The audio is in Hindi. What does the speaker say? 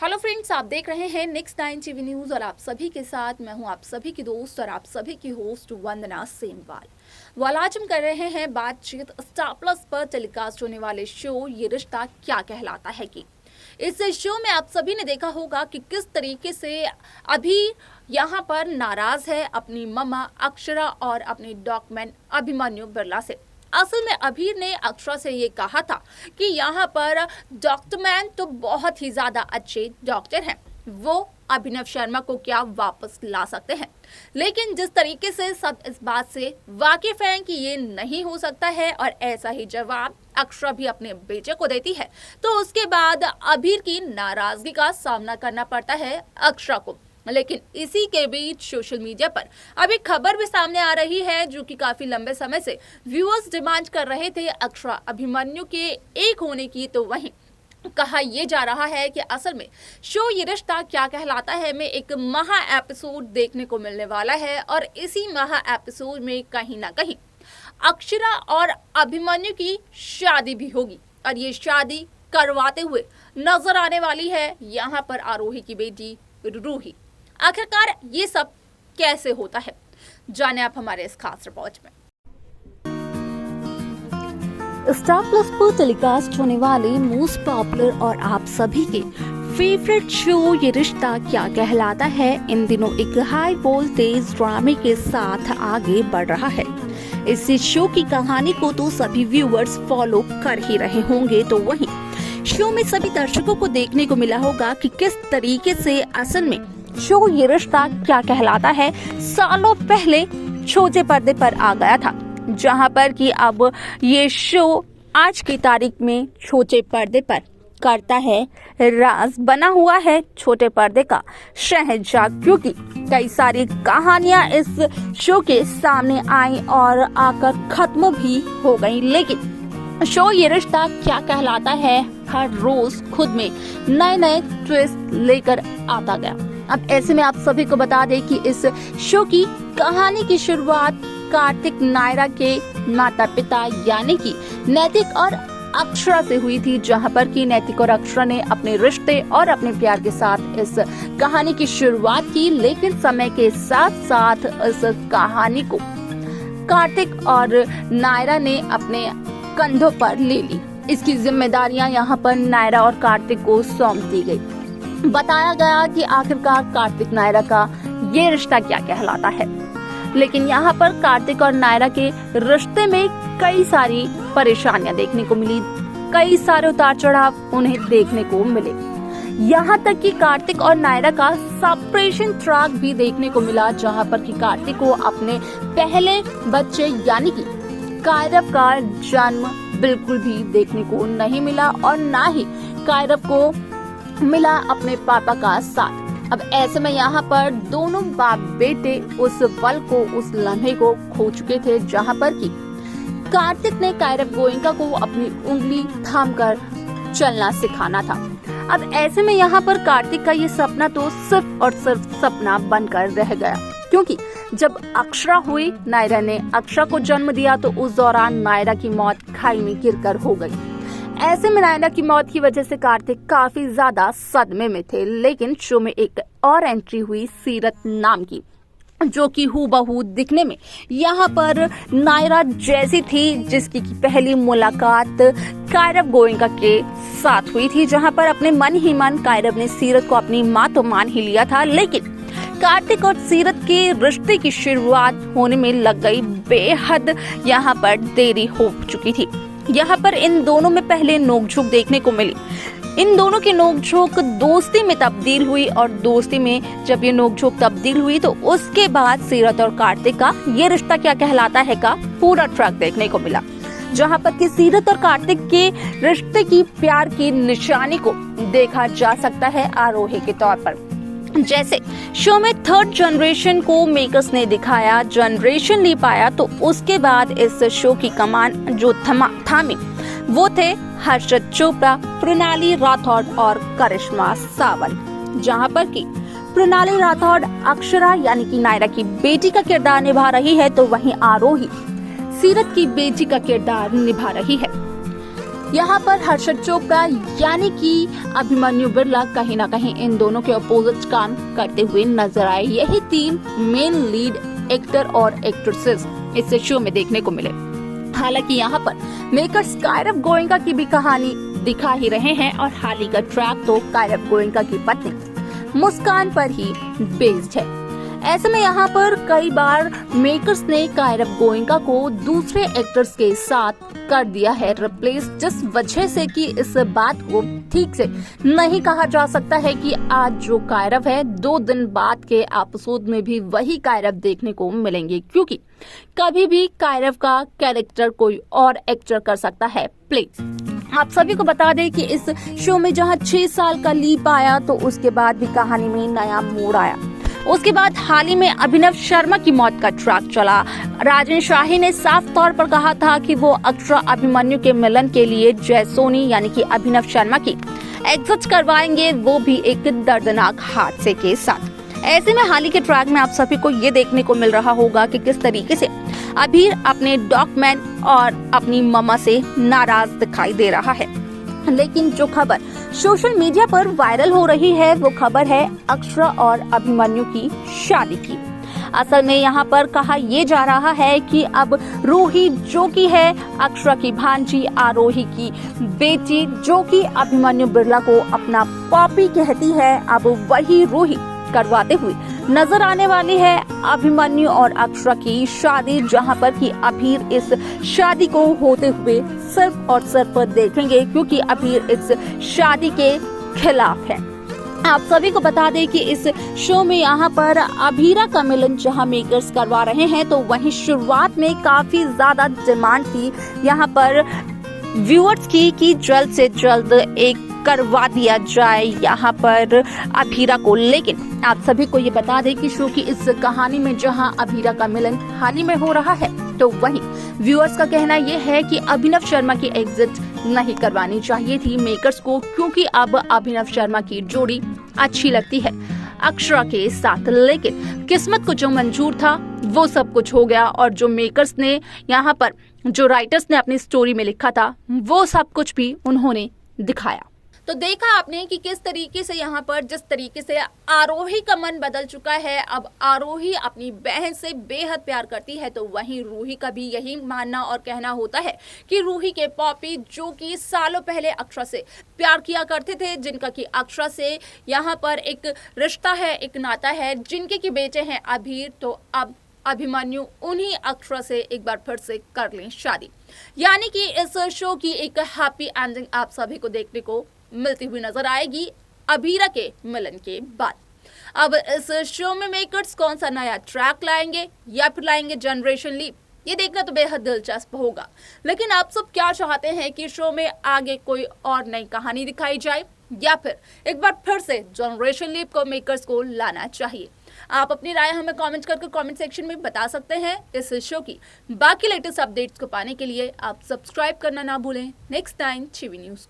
हेलो फ्रेंड्स, आप देख रहे हैं नेक्स्ट 9 टीवी न्यूज और आप सभी के साथ मैं हूं आप सभी की दोस्त और आप सभी की होस्ट वंदना सेमवाल। आज हम कर रहे हैं बातचीत स्टार प्लस पर टेलीकास्ट होने वाले शो ये रिश्ता क्या कहलाता है की। इस शो में आप सभी ने देखा होगा कि किस तरीके से अभी यहाँ पर नाराज है अपनी मम्मा अक्षरा और अपने डॉक्यूमेंट अभिमन्यु बिरला से। असल में अभीर ने अक्षरा से ये कहा था कि यहाँ पर डॉक्टर तो बहुत ही ज़्यादा अच्छे डॉक्टर हैं, वो अभिनव शर्मा को क्या वापस ला सकते हैं। लेकिन जिस तरीके से सब इस बात से वाकिफ हैं कि ये नहीं हो सकता है और ऐसा ही जवाब अक्षरा भी अपने बेटे को देती है, तो उसके बाद अभीर की नाराजगी का सामना करना पड़ता है अक्षरा को। लेकिन इसी के बीच सोशल मीडिया पर अभी खबर भी सामने आ रही है जो कि काफी लंबे समय से व्यूअर्स डिमांड कर रहे थे अक्षरा अभिमन्यु के एक होने की। तो वहीं कहा यह जा रहा है कि असल में शो ये रिश्ता क्या कहलाता है में एक महा एपिसोड देखने को मिलने वाला है और इसी महा एपिसोड में कहीं ना कहीं अक्षरा और अभिमन्यु की शादी भी होगी और ये शादी करवाते हुए नजर आने वाली है यहाँ पर आरोही की बेटी रूही। आखिरकार ये सब कैसे होता है, जाने आप हमारे इस खास रिपोर्ट में। स्टार प्लस पर टेलीकास्ट होने वाले मोस्ट पॉपुलर और आप सभी के फेवरेट शो ये रिश्ता क्या कहलाता है इन दिनों एक हाई वोल्टेज ड्रामे के साथ आगे बढ़ रहा है। इस शो की कहानी को तो सभी व्यूअर्स फॉलो कर ही रहे होंगे, तो वहीं शो में सभी दर्शकों को देखने को मिला होगा कि किस तरीके से असल में शो ये रिश्ता क्या कहलाता है सालों पहले छोटे पर्दे पर आ गया था, जहां पर कि अब ये शो आज की तारीख में छोटे पर्दे पर करता है राज बना हुआ है छोटे पर्दे का शहंशाह, क्योंकि कई सारी कहानियां इस शो के सामने आई और आकर खत्म भी हो गई। लेकिन शो ये रिश्ता क्या कहलाता है हर रोज खुद में नए नए ट्विस्ट लेकर आता गया। अब ऐसे में आप सभी को बता दें कि इस शो की कहानी की शुरुआत कार्तिक नायरा के माता पिता यानी कि नैतिक और अक्षरा से हुई थी, जहां पर कि नैतिक और अक्षरा ने अपने रिश्ते और अपने प्यार के साथ इस कहानी की शुरुआत की। लेकिन समय के साथ साथ इस कहानी को कार्तिक और नायरा ने अपने कंधों पर ले ली। इसकी जिम्मेदारियां यहाँ पर नायरा और कार्तिक को सौंप दी गई। बताया गया कि आखिरकार कार्तिक नायरा का ये रिश्ता क्या कहलाता है। लेकिन यहाँ पर कार्तिक और नायरा के रिश्ते में कई सारी परेशानियां देखने को मिली, कई सारे उतार चढ़ाव उन्हें देखने को मिले। यहाँ तक कि कार्तिक और नायरा का सेपरेशन ट्रैक भी देखने को मिला, जहाँ पर कि कार्तिक को अपने पहले बच्चे यानी कि कायरव का जन्म बिल्कुल भी देखने को नहीं मिला और ना ही कायरव को मिला अपने पापा का साथ। अब ऐसे में यहाँ पर दोनों बाप बेटे उस पल को उस लम्हे को खो चुके थे, जहाँ पर कि कार्तिक ने कायरव गोयनका को अपनी उंगली थामकर चलना सिखाना था। अब ऐसे में यहाँ पर कार्तिक का ये सपना तो सिर्फ और सिर्फ सपना बनकर रह गया, क्योंकि जब अक्षरा हुई नायरा ने अक्षरा को जन्म दिया तो उस दौरान नायरा की मौत खाई में गिरकर हो गई। ऐसे में नायरा की मौत की वजह से कार्तिक काफी ज्यादा सदमे में थे। लेकिन शो में एक और एंट्री हुई सीरत नाम की, जो कि हूबहू दिखने में यहाँ पर नायरा जैसी थी, जिसकी की पहली मुलाकात कायरव गोयनका के साथ हुई थी, जहाँ पर अपने मन ही मन कायरव ने सीरत को अपनी माँ तो मान ही लिया था। लेकिन कार्तिक और सीरत के रिश्ते की शुरुआत होने में लग गई बेहद यहाँ पर देरी हो चुकी थी। यहाँ पर इन दोनों में पहले नोकझोंक देखने को मिली। इन दोनों की नोकझोंक दोस्ती में तब्दील हुई और दोस्ती में जब ये नोकझोंक तब्दील हुई तो उसके बाद सीरत और कार्तिक का ये रिश्ता क्या कहलाता है का पूरा ट्रैक देखने को मिला, जहाँ पर कि सीरत और कार्तिक के रिश्ते की प्यार की निशानी को देखा जा सकता है आरोही के तौर पर। जैसे शो में थर्ड जनरेशन को मेकर्स ने दिखाया, जनरेशन ले पाया, तो उसके बाद इस शो की कमान जो थामी वो थे हर्षद चोपड़ा, प्रणाली राठौड़ और करिश्मा सावंत, जहां पर कि प्रणाली राठौड़ अक्षरा यानी कि नायरा की बेटी का किरदार निभा रही है, तो वहीं आरोही सीरत की बेटी का किरदार निभा रही है। यहाँ पर हर्षद चोपड़ा यानी कि अभिमन्यु बिरला कहीं ना कहीं इन दोनों के अपोजिट काम करते हुए नजर आए। यही 3 मेन लीड एक्टर और एक्ट्रेसेस इस शो में देखने को मिले। हालांकि यहाँ पर मेकर्स कायरव गोयनका की भी कहानी दिखा ही रहे हैं और हाल ही का ट्रैक तो कायरव गोयनका की पत्नी मुस्कान पर ही बेस्ड है। ऐसे में यहाँ पर कई बार मेकर्स ने कायरव गोयनका को दूसरे एक्टर्स के साथ कर दिया है रिप्लेस, जिस वजह से कि इस बात को ठीक से नहीं कहा जा सकता है कि आज जो कायरव है 2 दिन बाद के एपिसोड में भी वही कायरव देखने को मिलेंगे, क्योंकि कभी भी कायरव का कैरेक्टर कोई और एक्टर कर सकता है प्ले। आप सभी को बता दें कि इस शो में जहां 6 साल का लीप आया तो उसके बाद भी कहानी में नया मोड़ आया। उसके बाद हाल ही में अभिनव शर्मा की मौत का ट्रैक चला। राजन शाही ने साफ तौर पर कहा था कि वो अक्षरा अभिमन्यु के मिलन के लिए जय सोनी यानी कि अभिनव शर्मा की एग्जिट करवाएंगे, वो भी एक दर्दनाक हादसे के साथ। ऐसे में हाल ही के ट्रैक में आप सभी को ये देखने को मिल रहा होगा कि किस तरीके से अभीर अपने डॉगमैन और अपनी मम्मा से नाराज दिखाई दे रहा है। लेकिन जो खबर सोशल मीडिया पर वायरल हो रही है वो खबर है अक्षरा और अभिमन्यु की शादी की। असल में यहाँ पर कहा यह जा रहा है कि अब रूही जो कि है अक्षरा की भांजी आरोही की बेटी, जो कि अभिमन्यु बिरला को अपना पॉपी कहती है, अब वही रूही करवाते हुए नजर आने वाली है अभिमन्यु और अक्षरा की शादी, जहां पर कि अभीर इस शादी को होते हुए सिर्फ और सिर्फ देखेंगे क्योंकि अभीर इस शादी के खिलाफ है। आप सभी को बता दें कि इस शो में यहाँ पर अभीरा का मिलन जहाँ मेकर्स करवा रहे हैं, तो वहीं शुरुआत में काफी ज्यादा डिमांड थी यहाँ पर व्यूअर्स की कि जल्द से जल्द एक करवा दिया जाए यहाँ पर अभीरा को। लेकिन आप सभी को ये बता दें कि शो की इस कहानी में जहां अभीरा का मिलन हाल ही में हो रहा है, तो वहीं व्यूअर्स का कहना यह है कि अभिनव शर्मा की एग्जिट नहीं करवानी चाहिए थी मेकर्स को, क्योंकि अब अभिनव शर्मा की जोड़ी अच्छी लगती है अक्षरा के साथ। लेकिन किस्मत को जो मंजूर था वो सब कुछ हो गया और जो मेकर्स ने यहाँ पर जो राइटर्स ने अपनी स्टोरी में लिखा था वो सब कुछ भी उन्होंने दिखाया। तो देखा आपने कि किस तरीके से यहाँ पर जिस तरीके से आरोही का मन बदल चुका है, अब आरोही अपनी बहन से बेहद प्यार करती है, तो वहीं रूही का भी यही मानना और कहना होता है कि रूही के पॉपी जो कि सालों पहले अक्षरा से प्यार किया करते थे, जिनका कि अक्षरा से यहाँ पर एक रिश्ता है, एक नाता है, जिनके की बेटे हैं अभीर, तो अब अभिमन्यु उन्हीं अक्षरा से एक बार फिर से कर लें शादी। यानी कि इस शो की एक हैप्पी एंडिंग आप सभी को देखने को मिलती हुई नजर आएगी अभीरा के मिलन के बाद। अब इस शो में मेकर्स कौन सा नया ट्रैक लाएंगे या फिर लाएंगे जनरेशन लीप, ये देखना तो बेहद दिलचस्प होगा। लेकिन आप सब क्या चाहते हैं कि शो में आगे कोई और नई कहानी दिखाई जाए या फिर एक बार फिर से जनरेशन लीप को मेकर्स को लाना चाहिए? आप अपनी राय हमें कमेंट करके कमेंट सेक्शन में बता सकते हैं। इस शो की बाकी लेटेस्ट अपडेट्स को पाने के लिए आप सब्सक्राइब करना ना भूलें नेक्स्ट टाइम टीवी न्यूज़।